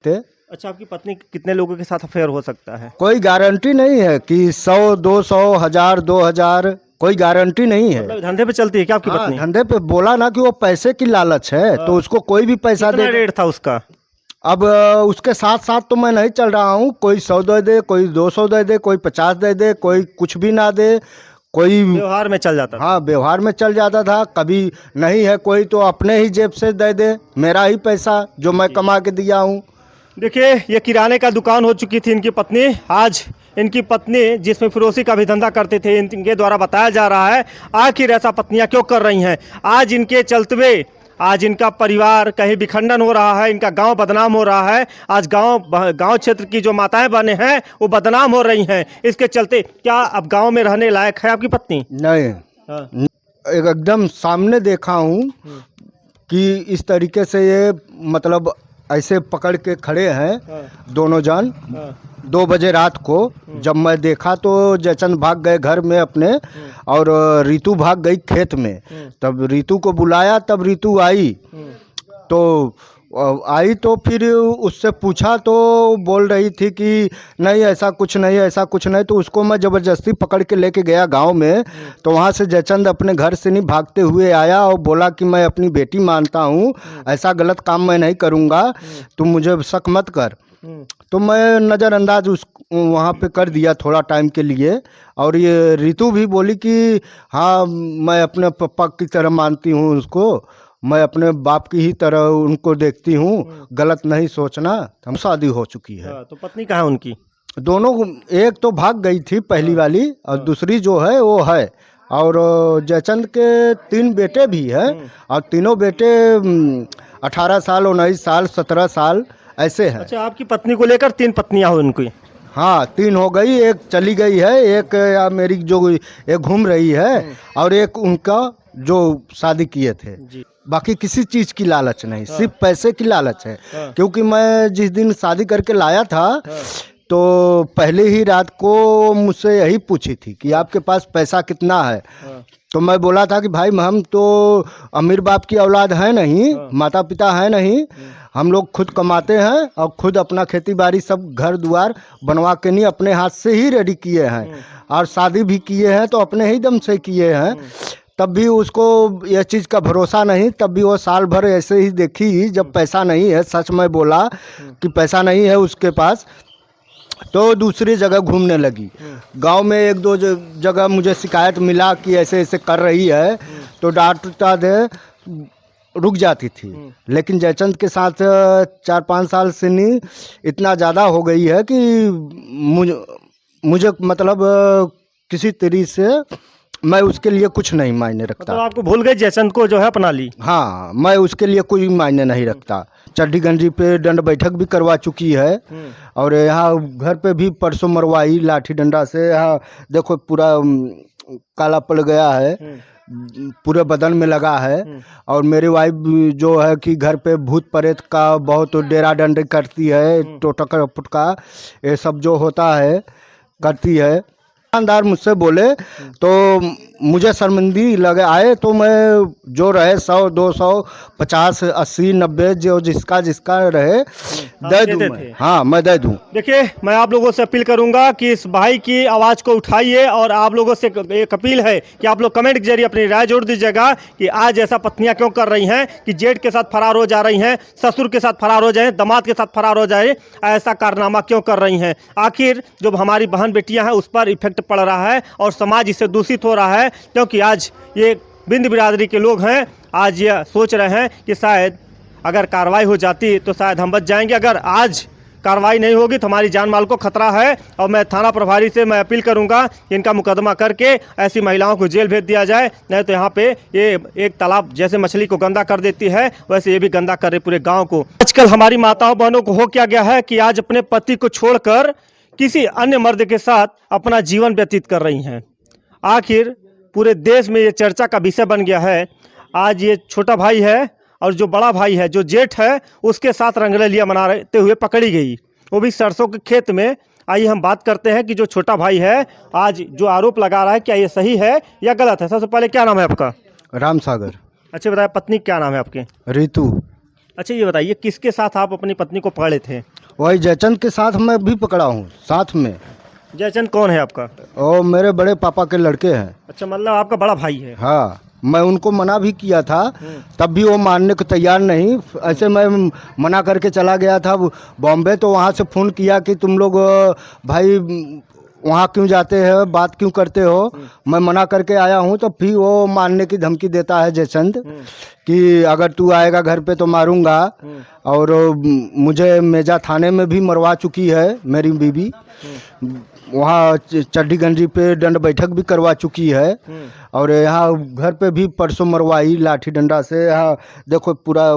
थे। अच्छा, आपकी पत्नी कितने लोगों के साथ अफेयर हो सकता है? कोई गारंटी नहीं है कि 100, 200, 1000, 2000, कोई गारंटी नहीं है। मतलब धंधे पे चलती है क्या आपकी हाँ, पत्नी? धंधे पे बोला ना कि वो पैसे की लालच है, तो उसको कोई भी पैसा कितना दे। रेट था उसका? अब उसके साथ साथ तो मैं नहीं चल रहा हूँ। कोई 100 दे दे, कोई 200 दे दे, कोई 50 दे दे, कोई कुछ भी ना दे, कोई। व्यवहार में चल जाता था? हाँ, व्यवहार में चल जाता था। कभी नहीं है कोई तो अपने ही जेब से दे दे, मेरा ही पैसा जो मैं कमा के दिया हूँ। देखिए, ये किराने का दुकान हो चुकी थी इनकी पत्नी। आज इनकी पत्नी जिसमें फिरोसी का भी धंधा करते थे, इनके द्वारा बताया जा रहा है आखिर ऐसा पत्नियां क्यों कर रही हैं। आज इनके चलते आज इनका परिवार कहीं विखंडन हो रहा है, इनका गांव बदनाम हो रहा है। आज गांव क्षेत्र की जो माताएं बहनें हैं वो बदनाम हो रही हैं इसके चलते। क्या अब गांव में रहने लायक है आपकी पत्नी? नहीं, हाँ। एकदम सामने देखा हूँ कि इस तरीके से ये मतलब ऐसे पकड़ के खड़े हैं दोनों जन। 2 बजे रात को जब मैं देखा तो जयचंद भाग गए घर में अपने, और रीतू भाग गई खेत में। तब रीतू को बुलाया, तब रीतू आई। तो आई तो फिर उससे पूछा तो बोल रही थी कि नहीं ऐसा कुछ नहीं, ऐसा कुछ नहीं। तो उसको मैं ज़बरदस्ती पकड़ के लेके गया गांव में। तो वहाँ से जयचंद अपने घर से नहीं भागते हुए आया और बोला कि मैं अपनी बेटी मानता हूँ, ऐसा गलत काम मैं नहीं करूँगा, तुम मुझे शक मत कर। तो मैं नज़रअंदाज उस वहाँ पे कर दिया थोड़ा टाइम के लिए। और ये रीतू भी बोली कि हाँ, मैं अपने पापा की तरह मानती हूँ उसको, मैं अपने बाप की ही तरह उनको देखती हूँ, गलत नहीं सोचना। हम शादी हो चुकी है। तो पत्नी कहाँ है उनकी? दोनों, एक तो भाग गई थी पहली वाली, और दूसरी जो है वो है। और जयचंद के 3 बेटे भी हैं, और तीनों बेटे 18 साल, 19 साल, 17 साल ऐसे हैं। अच्छा, आपकी पत्नी को लेकर 3 पत्नियां हो उनकी? हाँ, 3 हो गई, एक चली गई है, एक मेरी जो एक घूम रही है, और एक उनका जो शादी किए थे। बाकी किसी चीज़ की लालच नहीं, सिर्फ पैसे की लालच है। क्योंकि मैं जिस दिन शादी करके लाया था तो पहले ही रात को मुझसे यही पूछी थी कि आपके पास पैसा कितना है। तो मैं बोला था कि भाई हम तो अमीर बाप की औलाद है नहीं, माता पिता है नहीं, हम लोग खुद कमाते हैं और खुद अपना खेती बाड़ी सब घर द्वार बनवा के नहीं अपने हाथ से ही रेडी किए हैं, और शादी भी किए हैं तो अपने ही दम से किए हैं। तब भी उसको यह चीज़ का भरोसा नहीं, तब भी वो साल भर ऐसे ही देखी। जब पैसा नहीं है, सच में बोला कि पैसा नहीं है उसके पास, तो दूसरी जगह घूमने लगी। गांव में 1-2 जगह मुझे शिकायत मिला कि ऐसे ऐसे कर रही है, तो डांटता दे रुक जाती थी। लेकिन जयचंद के साथ 4-5 साल से नहीं इतना ज़्यादा हो गई है कि मुझे मतलब किसी तरीके से मैं उसके लिए कुछ नहीं मायने रखता। मतलब आपको भूल गए, जयचंद को जो है अपना ली? हाँ, मैं उसके लिए कोई मायने नहीं रखता। चड्डी गंजी पे दंड बैठक भी करवा चुकी है, और यहाँ घर पे भी परसों मरवाई लाठी डंडा से। यहाँ देखो पूरा काला पड़ गया है, पूरे बदन में लगा है। और मेरी वाइफ जो है कि घर पे भूत प्रेत का बहुत डेरा डंड करती है, टोटका पुटका ये सब जो होता है करती है। दुकानदार मुझसे बोले तो मुझे शर्मिंदगी लगे आए, तो मैं जो रहे 100, 200, 50, 80, 90 जो जिसका रहे दे दूँ मैं। हाँ, मैं दे दूँ। देखिए, मैं आप लोगों से अपील करूंगा कि इस भाई की आवाज़ को उठाइए, और आप लोगों से एक अपील है कि आप लोग कमेंट के जरिए अपनी राय जोड़ दीजिएगा कि आज ऐसा पत्नियां क्यों कर रही हैं कि जेठ के साथ फरार हो जा रही हैं, ससुर के साथ फरार हो जाए, दामाद के साथ फरार हो जाए, ऐसा कारनामा क्यों कर रही हैं। आखिर जो हमारी बहन बेटियां हैं उस पर इफेक्ट पड़ रहा है और समाज इससे दूषित हो रहा है, क्योंकि आज ये बिंद बिरादरी के लोग हैं। आज ये सोच रहे हैं कि शायद अगर कार्रवाई हो जाती तो शायद हम बच जाएंगे। अगर आज कार्रवाई नहीं होगी तो हमारी जान माल को खतरा है, और मैं थाना प्रभारी से मैं अपील करूंगा कि इनका मुकदमा करके ऐसी महिलाओं को जेल भेज दिया जाए। नहीं तो यहाँ पे ये एक तालाब जैसे मछली को गंदा कर देती है, वैसे ये भी गंदा कर रही पूरे गाँव को। आजकल हमारी माताओं बहनों को हो क्या गया है कि आज अपने पति को छोड़कर किसी अन्य मर्द के साथ अपना जीवन व्यतीत कर रही हैं। आखिर पूरे देश में ये चर्चा का विषय बन गया है। आज ये छोटा भाई है और जो बड़ा भाई है, जो जेठ है, उसके साथ रंगरलिया मनाते हुए पकड़ी गई, वो भी सरसों के खेत में। आइए हम बात करते हैं कि जो छोटा भाई है आज जो आरोप लगा रहा है, क्या ये सही है या गलत है। सबसे पहले क्या नाम है आपका? राम सागर। अच्छा बताया, पत्नी क्या नाम है आपकी? रीतू। अच्छा ये बताइए किसके साथ आप अपनी पत्नी को पकड़े थे? वही जयचंद के साथ मैं भी पकड़ा हूँ साथ में। जयचंद कौन है आपका? और मेरे बड़े पापा के लड़के हैं। अच्छा मतलब आपका बड़ा भाई है। हाँ, मैं उनको मना भी किया था, तब भी वो मानने को तैयार नहीं। ऐसे मैं मना करके चला गया था बॉम्बे, तो वहाँ से फ़ोन किया कि तुम लोग भाई वहाँ क्यों जाते हैं, बात क्यों करते हो। मैं मना करके आया हूँ, तो फिर वो मारने की धमकी देता है जयचंद कि अगर तू आएगा घर पे तो मारूंगा। और मुझे मेजा थाने में भी मरवा चुकी है मेरी बीवी। वहाँ चड्डी गंजी पे दंड बैठक भी करवा चुकी है। और यहाँ घर पे भी परसों मरवाई लाठी डंडा से। यहाँ देखो पूरा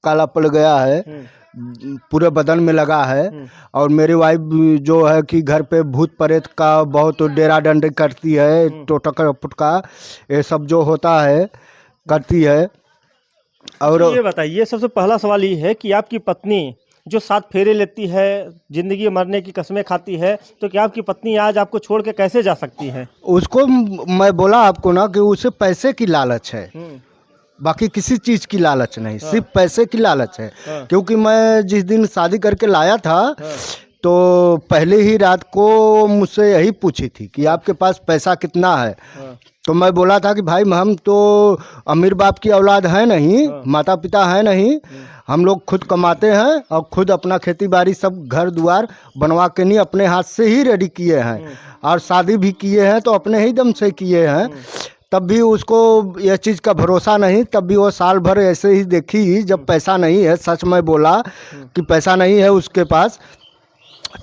काला पड़ गया है, पूरे बदन में लगा है। और मेरी वाइफ जो है कि घर पे भूत प्रेत का बहुत डेरा डंड करती है, टोटका फुटका ये सब जो होता है करती है। और ये बताइए सबसे पहला सवाल ये है कि आपकी पत्नी जो 7 फेरे लेती है, जिंदगी मरने की कसमें खाती है, तो क्या आपकी पत्नी आज आपको छोड़ के कैसे जा सकती है? उसको मैं बोला आपको ना कि उसे पैसे की लालच है, बाकी किसी चीज़ की लालच नहीं, सिर्फ पैसे की लालच है। क्योंकि मैं जिस दिन शादी करके लाया था तो पहले ही रात को मुझसे यही पूछी थी कि आपके पास पैसा कितना है। तो मैं बोला था कि भाई हम तो अमीर बाप की औलाद है नहीं, माता पिता है नहीं, हम लोग खुद कमाते हैं और खुद अपना खेती बाड़ी सब घर द्वार बनवा के नहीं अपने हाथ से ही रेडी किए हैं। और शादी भी किए हैं तो अपने ही दम से किए हैं। तब भी उसको यह चीज़ का भरोसा नहीं, तब भी वो साल भर ऐसे ही देखी। जब पैसा नहीं है, सच में बोला कि पैसा नहीं है उसके पास,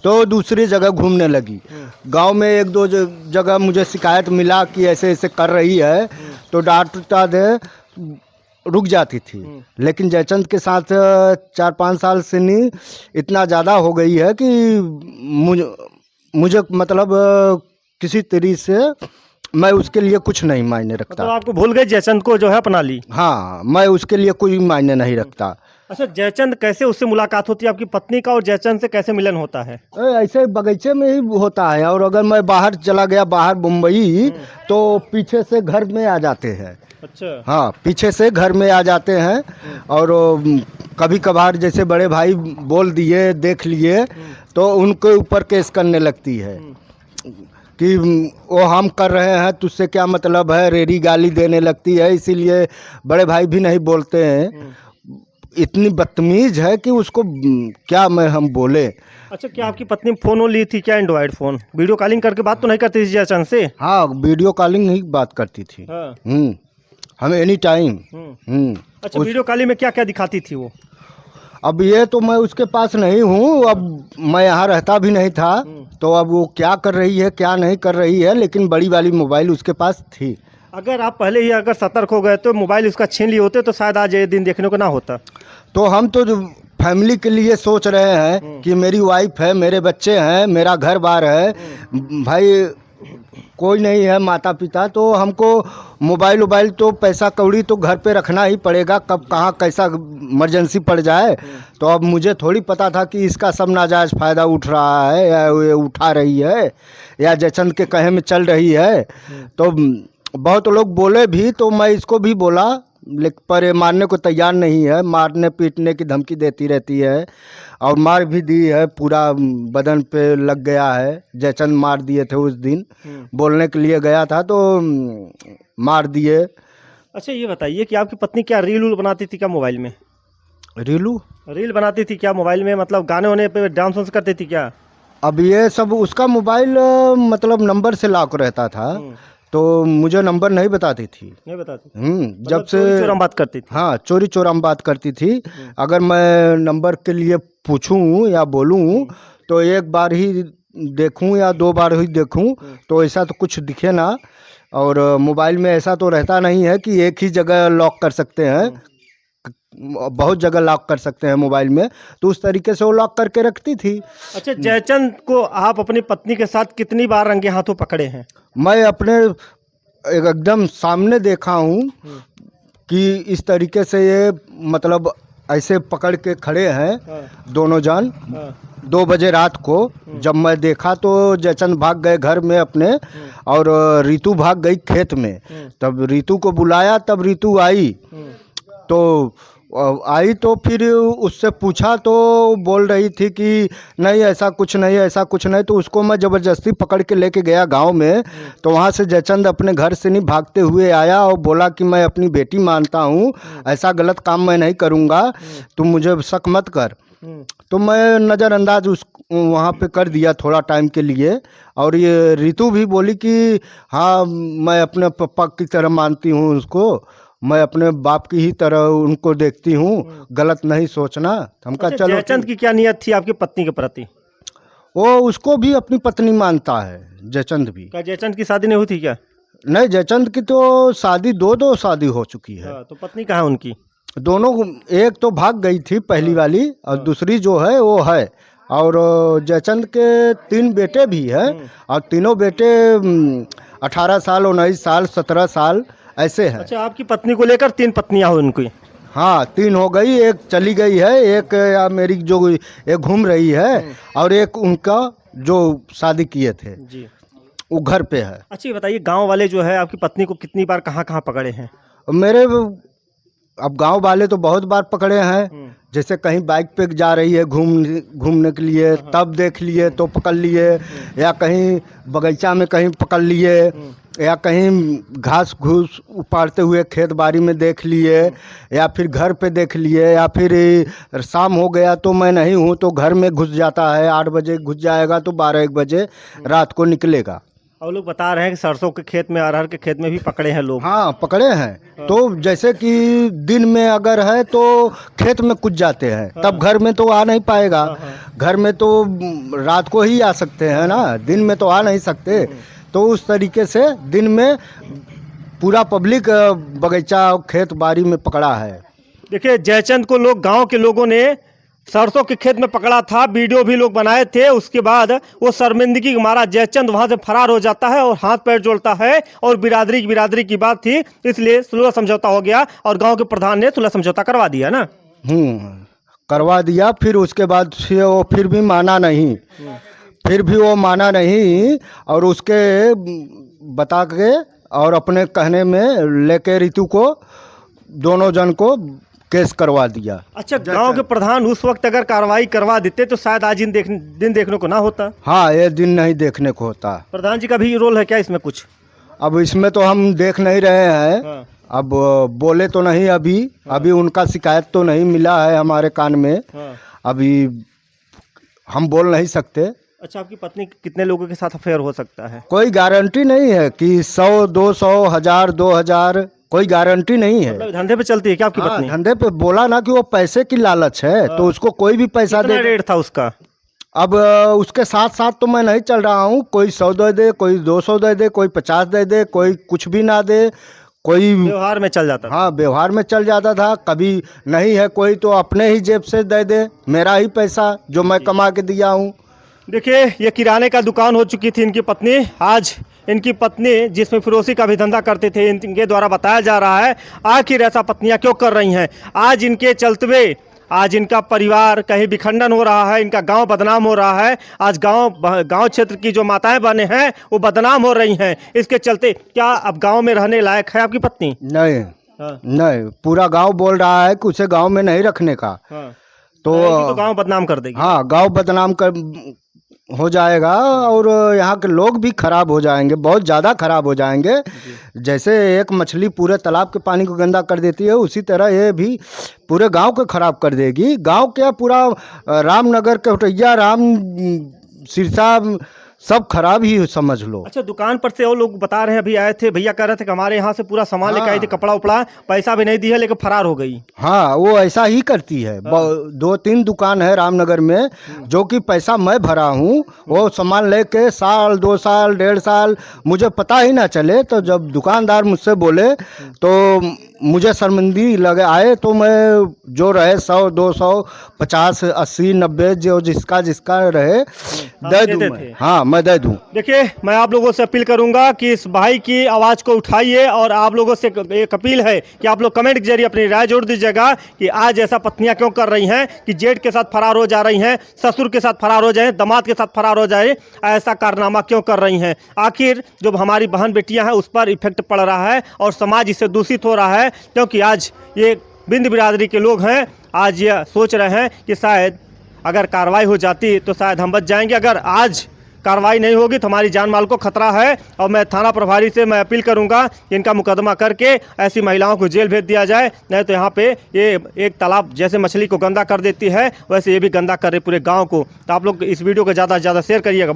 तो दूसरी जगह घूमने लगी। गांव में 1-2 जगह मुझे शिकायत मिला कि ऐसे ऐसे कर रही है, तो डांटता दे रुक जाती थी। लेकिन जयचंद के साथ 4-5 साल से नहीं इतना ज़्यादा हो गई है कि मुझे मतलब किसी तरीके से मैं उसके लिए कुछ नहीं मायने रखता। तो आपको भूल गए, जयचंद को जो है अपना ली? हाँ, मैं उसके लिए कोई मायने नहीं रखता। अच्छा जयचंद कैसे उससे मुलाकात होती है आपकी पत्नी का, और जयचंद से कैसे मिलन होता है? ऐसे बगीचे में ही होता है। और अगर मैं बाहर चला गया, बाहर मुंबई, तो पीछे से घर में आ जाते हैं। अच्छा। हाँ, पीछे से घर में आ जाते हैं। और कभी कभार जैसे बड़े भाई बोल दिए, देख लिए, तो उनके ऊपर केस करने लगती है कि वो हम कर रहे हैं, तुझसे क्या मतलब है, रेरी गाली देने लगती है। इसीलिए बड़े भाई भी नहीं बोलते हैं। इतनी बदतमीज है कि उसको क्या हम बोले। अच्छा क्या आपकी पत्नी फोन ली थी क्या, एंड्रॉइड फोन? वीडियो कॉलिंग करके बात तो नहीं करती थी जयचंद से? हाँ, वीडियो कॉलिंग ही बात करती थी। हाँ। हमें एनी टाइम। अच्छा वीडियो कॉलिंग में क्या क्या दिखाती थी वो? अब ये तो मैं उसके पास नहीं हूँ, अब मैं यहाँ रहता भी नहीं था, तो अब वो क्या कर रही है क्या नहीं कर रही है, लेकिन बड़ी वाली मोबाइल उसके पास थी। अगर आप पहले ही अगर सतर्क हो गए तो मोबाइल उसका छीन लिए होते तो शायद आज ये दिन देखने को ना होता। तो हम तो फैमिली के लिए सोच रहे हैं कि मेरी वाइफ है, मेरे बच्चे हैं, मेरा घर बार है, भाई कोई नहीं है माता पिता, तो हमको मोबाइल तो पैसा कौड़ी तो घर पे रखना ही पड़ेगा, कब कहाँ कैसा इमरजेंसी पड़ जाए। तो अब मुझे थोड़ी पता था कि इसका सब नाजायज़ फ़ायदा उठ रहा है या ये उठा रही है या जयचंद के कहे में चल रही है। तो बहुत लोग बोले भी, तो मैं इसको भी बोला, लेकिन पर ये मारने को तैयार नहीं है। मारने पीटने की धमकी देती रहती है और मार भी दी है, पूरा बदन पे लग गया है। जयचंद मार दिए थे उस दिन, बोलने के लिए गया था तो मार दिए। अच्छा ये बताइए कि आपकी पत्नी क्या रील बनाती थी क्या मोबाइल में? रील बनाती थी क्या मोबाइल में, मतलब गाने होने पे डांस वांस करती थी क्या? अब ये सब उसका मोबाइल मतलब नंबर से लॉक रहता था, तो मुझे नंबर नहीं बताती थी। नहीं बताती? जब से चोरी चोरम बात करती थी? हाँ, चोरी चोरम बात करती थी। अगर मैं नंबर के लिए पूछूं या बोलूं तो एक बार ही देखूं या 2 बार ही देखूं, तो ऐसा तो कुछ दिखे ना। और मोबाइल में ऐसा तो रहता नहीं है कि एक ही जगह लॉक कर सकते हैं, बहुत जगह लॉक कर सकते हैं मोबाइल में, तो उस तरीके से वो लॉक करके रखती थी। अच्छा जयचंद को आप अपनी पत्नी के साथ कितनी बार रंगे हाथों पकड़े हैं? मैं अपने एकदम सामने देखा हूँ कि इस तरीके से ये मतलब ऐसे पकड़ के खड़े हैं दोनों जन। 2 बजे रात को जब मैं देखा तो जयचंद भाग गए घर में अपने, और रीतू भाग गई खेत में। तब रीतू को बुलाया, तब रीतू आई, तो आई तो फिर उससे पूछा तो बोल रही थी कि नहीं ऐसा कुछ नहीं, ऐसा कुछ नहीं। तो उसको मैं ज़बरदस्ती पकड़ के लेके गया गांव में। तो वहाँ से जयचंद अपने घर से नहीं भागते हुए आया और बोला कि मैं अपनी बेटी मानता हूँ, ऐसा गलत काम मैं नहीं करूँगा, तुम मुझे शक मत कर। तो मैं नज़रअंदाज उस वहाँ पे कर दिया थोड़ा टाइम के लिए। और ये रितु भी बोली कि हाँ मैं अपने पापा की तरह मानती हूँ उसको, मैं अपने बाप की ही तरह उनको देखती हूँ, गलत नहीं सोचना। हम कहा अच्छा, चलो जयचंद की क्या नियत थी आपकी पत्नी के प्रति? वो उसको भी अपनी पत्नी मानता है, जयचंद भी। क्या जयचंद की शादी नहीं हुई थी क्या? नहीं, जयचंद की तो शादी दो शादी हो चुकी है। हाँ, तो पत्नी कहाँ है उनकी? दोनों, एक तो भाग गई थी पहली वाली और दूसरी जो है वो है। और जयचंद के 3 बेटे भी हैं और तीनों बेटे 18 साल, 19 साल, 17 साल ऐसे हैं। अच्छा, आपकी पत्नी को लेकर 3 पत्नियां हुई उनकी? हाँ 3 हो गई, एक चली गई है, एक मेरी जो एक घूम रही है और एक उनका जो शादी किए थे जी। वो घर पे है। अच्छा, ये बताइए गांव वाले जो है आपकी पत्नी को कितनी बार कहाँ कहाँ पकड़े हैं? मेरे अब गांव वाले तो बहुत बार पकड़े हैं। जैसे कहीं बाइक पे जा रही है घूमने के लिए तब देख लिए तो पकड़ लिए, या कहीं बगीचा में कहीं पकड़ लिए, या कहीं घास घूस उपाड़ते हुए खेत बाड़ी में देख लिए, या फिर घर पे देख लिए, या फिर शाम हो गया तो मैं नहीं हूँ तो घर में घुस जाता है। 8 बजे घुस जाएगा तो 12-1 बजे रात को निकलेगा। और लोग बता रहे हैं कि सरसों के खेत में, अरहर के खेत में भी पकड़े हैं लोग। हाँ पकड़े हैं। तो जैसे कि दिन में अगर है तो खेत में कुछ जाते हैं, तब घर में तो आ नहीं पाएगा। घर में तो रात को ही आ सकते हैं ना, दिन में तो आ नहीं सकते। तो उस तरीके से दिन में पूरा पब्लिक बगीचा खेत बाड़ी में पकड़ा है। देखिए, जयचंद को लोग, गांव के लोगों ने सरसों के खेत में पकड़ा था, वीडियो भी लोग बनाए थे। उसके बाद वो शर्मिंदगी के मारा जयचंद वहां से फरार हो जाता है और हाथ पैर जोड़ता है। और बिरादरी की बात थी, इसलिए सुलह समझौता हो गया और गांव के प्रधान ने सुलह समझौता करवा दिया ना। करवा दिया। फिर उसके बाद से वो फिर भी माना नहीं, और उसके बता के और अपने कहने में लेके रितु को, दोनों जन को केस करवा दिया। अच्छा, गांव के प्रधान उस वक्त अगर कार्रवाई करवा देते तो शायद आज दिन देखने को ना होता। हाँ, ये दिन नहीं देखने को होता। प्रधान जी का भी रोल है क्या इसमें कुछ? अब इसमें तो हम देख नहीं रहे हैं। हाँ। अब बोले तो नहीं अभी उनका शिकायत तो नहीं मिला है हमारे कान में। हाँ। अभी हम बोल नहीं सकते। अच्छा, आपकी पत्नी कितने लोगों के साथ अफेयर हो सकता है? कोई गारंटी नहीं है कि 100, 200, 1000, 2000, कोई गारंटी नहीं है। मतलब धंधे पे चलती है क्या आपकी पत्नी? धंधे पे बोला ना कि वो पैसे की लालच है, तो उसको कोई भी पैसा कितना दे। रेट था उसका? अब उसके साथ साथ तो मैं नहीं चल रहा हूँ। कोई 100 दे दे, कोई 200 दे दे, कोई 50 दे दे, कोई कुछ भी ना दे, कोई व्यवहार में चल जाता था। हाँ व्यवहार में चल जाता था। कभी नहीं है कोई तो अपने ही जेब से दे दे, मेरा ही पैसा जो मैं कमा के दिया हूँ। देखिए, ये किराने का दुकान हो चुकी थी इनकी पत्नी। आज इनकी पत्नी जिसमें फिरोसी का भी धंधा करते थे, इनके द्वारा बताया जा रहा है आखिर ऐसा पत्नियां क्यों कर रही हैं। आज इनके चलते आज इनका परिवार कहीं विखंडन हो रहा है, इनका गांव बदनाम हो रहा है। आज गांव क्षेत्र की जो माताएं बहने हैं वो बदनाम हो रही हैं। इसके चलते क्या अब गांव में रहने लायक है आपकी पत्नी? नहीं। हाँ। नहीं, पूरा गांव बोल रहा है कि उसे गांव में नहीं रखने का। हाँ। तो गांव बदनाम कर देगी। हाँ, गांव बदनाम हो जाएगा और यहाँ के लोग भी खराब हो जाएंगे, बहुत ज़्यादा खराब हो जाएंगे। जैसे एक मछली पूरे तालाब के पानी को गंदा कर देती है, उसी तरह ये भी पूरे गांव को खराब कर देगी। गांव क्या, पूरा रामनगर, कवटैया, सिरसा सब खराब ही समझ लो। अच्छा, दुकान पर से और लोग बता रहे हैं, अभी आए थे भैया, कह रहे थे कि हमारे यहाँ से पूरा सामान लेके आई थी, कपड़ा उपड़ा, पैसा भी नहीं दिया, लेकिन फरार हो गई। हाँ, वो ऐसा ही करती है। 2-3 दुकान है रामनगर में जो कि पैसा मैं भरा हूँ, वो सामान लेके साल, 2 साल, 1.5 साल मुझे पता ही ना चले। तो जब दुकानदार मुझसे बोले तो मुझे शर्मिंदगी लगे आए, तो मैं जो रहे 100, 200, 50, 80, 90 जो जिसका रहे दे दूँ मैं। हाँ, मैं दे दूँ। देखिए, मैं आप लोगों से अपील करूंगा कि इस भाई की आवाज़ को उठाइए और आप लोगों से एक अपील है कि आप लोग कमेंट के जरिए अपनी राय जोड़ दीजिएगा कि आज ऐसा पत्नियां क्यों कर रही हैं कि जेठ के साथ फरार हो जा रही हैं, ससुर के साथ फरार हो जाए, दामाद के साथ फरार हो जाए, ऐसा कारनामा क्यों कर रही हैं। आखिर जो हमारी बहन बेटियां हैं उस पर इफेक्ट पड़ रहा है और समाज इससे दूषित हो रहा है, क्योंकि आज ये बिंद बिरादरी के लोग हैं, आज ये सोच रहे हैं कि शायद अगर कार्रवाई हो जाती तो शायद हम बच जाएंगे। अगर आज कार्रवाई नहीं होगी तो हमारी जान माल को खतरा है। और मैं थाना प्रभारी से मैं अपील करूंगा कि इनका मुकदमा करके ऐसी महिलाओं को जेल भेज दिया जाए, नहीं तो यहाँ पे ये एक तालाब जैसे मछली को गंदा कर देती है वैसे ये भी गंदा कर रही पूरे गांव को। तो आप लोग इस वीडियो को ज़्यादा से ज़्यादा शेयर करिएगा।